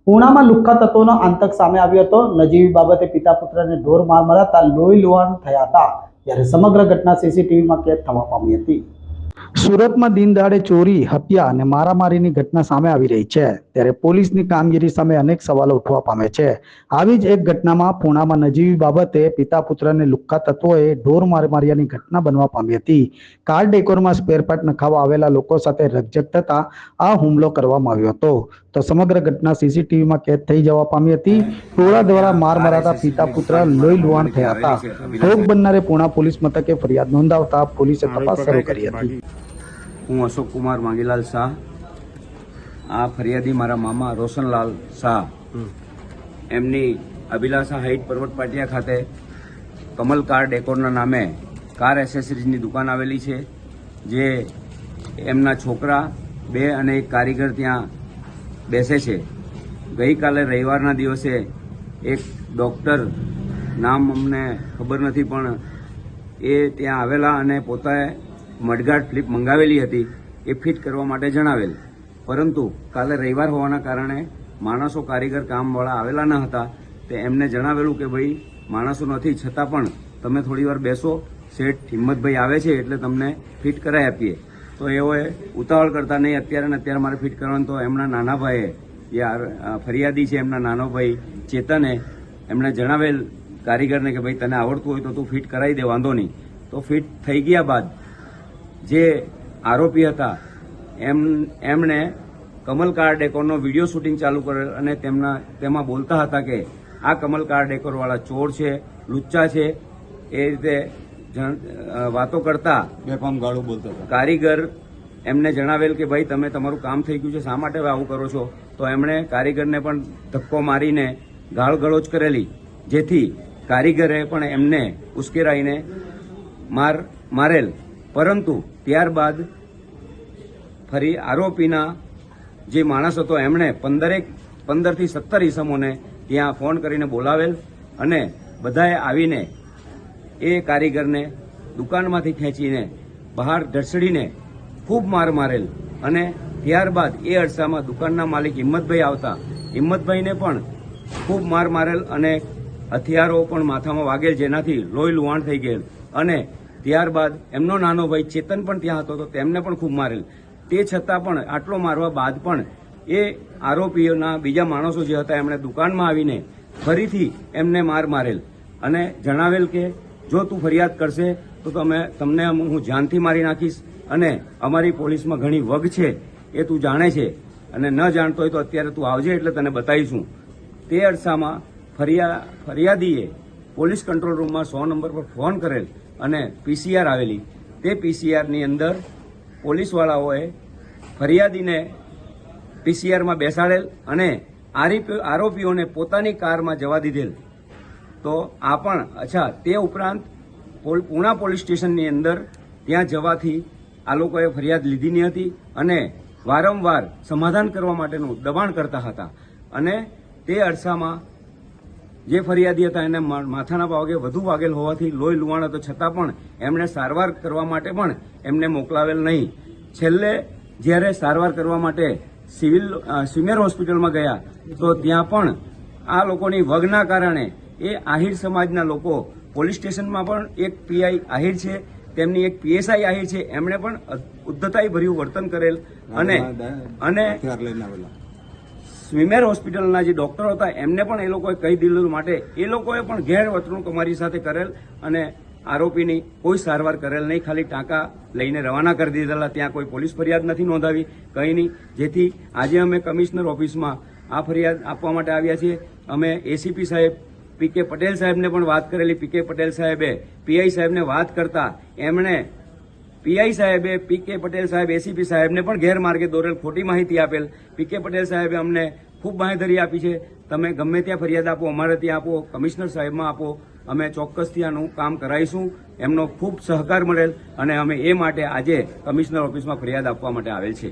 પૂર્ણામાં લુખ્ખા તત્વોનો આતંક સામે આવ્યો હતો। નજીવી બાબતે પિતા પુત્રને ઢોર માર મરાતા લોહી લુહાણ થયા હતા, જ્યારે સમગ્ર ઘટના સીસીટીવીમાં કેદ થવા પામી હતી। સુરતમાં દિન દાડે ચોરી, હત્યા અને મારામારીની ઘટના સામે આવી રહી છે, ત્યારે પોલીસની કામગીરી સામે અનેક સવાલો ઉઠવા પામે છે। આવી જ એક ઘટનામાં પૂર્ણામાં નજીવી બાબતે પિતા પુત્રને લુખ્ખા તત્વોએ ઢોર માર માર્યાની ઘટના બનવા પામી હતી। કાર ડેકોરમાં સ્પેરપાર્ટ નખાવવા આવેલા લોકો સાથે રકઝક થતા આ હુમલો કરવામાં આવ્યો હતો, તો સમગ્ર ઘટના સીસીટીવીમાં કેદ થઈ જવા પામી હતી। ટોળા દ્વારા માર મરાતા પિતા પુત્ર લોહી લુહાણ થયા હતા। ભોગ બનનારે પૂર્ણા પોલીસ મથકે ફરિયાદ નોંધાવતા પોલીસે તપાસ શરૂ કરી હતી। હું અશોક કુમાર માંગીલાલ શાહ। આ ફરિયાદી મારા મામા રોશનલાલ શાહ, એમની અભિલાષા હાઇટ પર્વત પાટિયા ખાતે કમલ કાર ડેકોરના નામે કાર એસેસરીઝની દુકાન આવેલી છે, જે એમના છોકરા 2 અને 1 કારીગર ત્યાં બેસે છે। ગઈકાલે રવિવારના દિવસે એક ડૉક્ટર, નામ અમને ખબર નથી, પણ એ ત્યાં આવેલા અને પોતે મડગાર્ડ ફ્લિપ મંગાવેલી હતી, એ ફિટ કરવા માટે જણાવેલ, પરંતુ કાલે રવિવાર હોવાના કારણે માણસો, કારીગર, કામવાળા આવેલા ન હતા। તે એમને જણાવેલું કે ભાઈ માણસો નથી, છતાં પણ તમે થોડી વાર બેસો, શેઠ હિંમતભાઈ આવે છે એટલે તમને ફિટ કરાવી આપીએ। તો એઓએ ઉતાવળ કરતા નહીં, અત્યારે ને અત્યારે મારે ફિટ કરવાનું, તો એમના નાના ભાઈએ, જે ફરિયાદી છે એમના નાનો ભાઈ ચેતને એમણે જણાવેલ કારીગરને કે ભાઈ તને આવડતું હોય તો તું ફિટ કરાવી દે, વાંધો નહીં। તો ફિટ થઈ ગયા બાદ જે આરોપી હતા એમણે કમલ કાર ડેકોરનો વિડીયો શૂટિંગ ચાલુ કરેલ અને તેમાં બોલતા હતા કે આ કમલ કાર ડેકોરવાળા ચોર છે, લુચ્ચા છે, એ રીતે વાતો કરતા બેફામ ગાળો બોલતા હતા। કારીગર એમને જણાવેલ કે ભાઈ તમે તમારું કામ થઈ ગયું છે, શા માટે આવું કરો છો? તો એમણે કારીગરને પણ ધક્કો મારીને ગાળ ગલોચ કરેલી, જેથી કારીગરે પણ એમને ઉશ્કેરાઈને મારેલ, પરંતુ ત્યારબાદ ફરી આરોપીના જે માણસ હતો એમણે 15 થી 17 ઈસમોને ત્યાં ફોન કરીને બોલાવેલ અને બધાએ આવીને એ કારીગરને દુકાનમાંથી ખેંચીને બહાર ઢસડીને ખૂબ માર મારેલ અને ત્યારબાદ એ અરસામાં દુકાનના માલિક હિંમતભાઈ આવતા હિંમતભાઈને પણ ખૂબ માર મારેલ અને હથિયારો પણ માથામાં વાગેલ, જેનાથી લોહી લુહાણ થઈ ગયેલ અને ત્યારબાદ એમનો નાનો ભાઈ ચેતન પણ ત્યાં હતો, તો તેમને પણ ખૂબ મારેલ। તે છતાં પણ આટલો મારવા બાદ પણ એ આરોપીઓના બીજા માણસો જે હતા એમણે દુકાનમાં આવીને ફરીથી એમને મારેલ અને જણાવેલ કે જો તું ફરિયાદ કરશે તો તમને હું જાનથી મારી નાખીશ અને અમારી પોલીસમાં ઘણી વગ છે એ તું જાણે છે અને ન જાણતો હોય તો અત્યારે તું આવજે એટલે તને બતાવીશું। તે અરસામાં ફરિયાદીએ પોલીસ કંટ્રોલ રૂમમાં 100 નંબર પર ફોન કરેલ અને પીસીઆર આવેલી। તે પીસીઆરની અંદર પોલીસવાળાઓએ ફરિયાદીને પીસીઆરમાં બેસાડેલ અને આરોપીઓને પોતાની કારમાં જવા દીધેલ। તો આ પણ અચ્છા, તે ઉપરાંત પૂર્ણા પોલીસ સ્ટેશનની અંદર ત્યાં જવાથી આ લોકોએ ફરિયાદ લીધી નહીં હતી અને વારંવાર સમાધાન કરવા માટેનું દબાણ કરતા હતા અને તે અરસામાં જે ફરિયાદી હતા એને માથાના ભાગે વધુ વાગેલ હોવાથી લોહી લુહાણ હતો, છતાં પણ એમણે સારવાર કરવા માટે પણ એમને મોકલાવેલ નહીં। છેલ્લે જ્યારે સારવાર કરવા માટે સિવિયર હોસ્પિટલમાં ગયા તો ત્યાં પણ આ લોકોની વગના કારણે એ આહિર સમાજના લોકો, પોલીસ સ્ટેશનમાં પણ એક પીઆઈ આહિર છે, તેમની એક પીએસઆઈ આહિર છે, એમણે પણ ઉદ્ધતાઈ ભર્યું વર્તન કરેલ અને સ્વિમેર હોસ્પિટલના જે ડોક્ટરો હતા એમને પણ એ લોકોએ કહી દીધેલું, માટે એ લોકોએ પણ ગેરવર્તણૂક અમારી સાથે કરેલ અને આરોપીની કોઈ સારવાર કરેલ નહીં, ખાલી ટાંકા લઈને રવાના કરી દીધેલા। ત્યાં કોઈ પોલીસ ફરિયાદ નથી નોંધાવી, કંઈ નહીં, જેથી આજે અમે કમિશનર ઓફિસમાં આ ફરિયાદ આપવા માટે આવ્યા છીએ। અમે એસીપી સાહેબ પીકે પટેલ સાહેબને પણ વાત કરેલી, પીકે પટેલ સાહેબે પીઆઈ સાહેબને વાત કરતા એમણે પીઆઈ સાહેબે પીકે પટેલ સાહેબ એસીપી સાહેબને પણ ગેરમાર્ગે દોરેલ, ખોટી માહિતી આપેલ। પીકે પટેલ સાહેબે અમને ખૂબ બાંહેધરી આપી છે, તમે ગમે ત્યાં ફરિયાદ આપો, અમારે ત્યાં આપો, કમિશનર સાહેબમાં આપો, અમે ચોક્કસથી આનું કામ કરાવીશું। એમનો ખૂબ સહકાર મળેલ અને અમે એ માટે આજે કમિશનર ઓફિસમાં ફરિયાદ આપવા માટે આવેલ છે।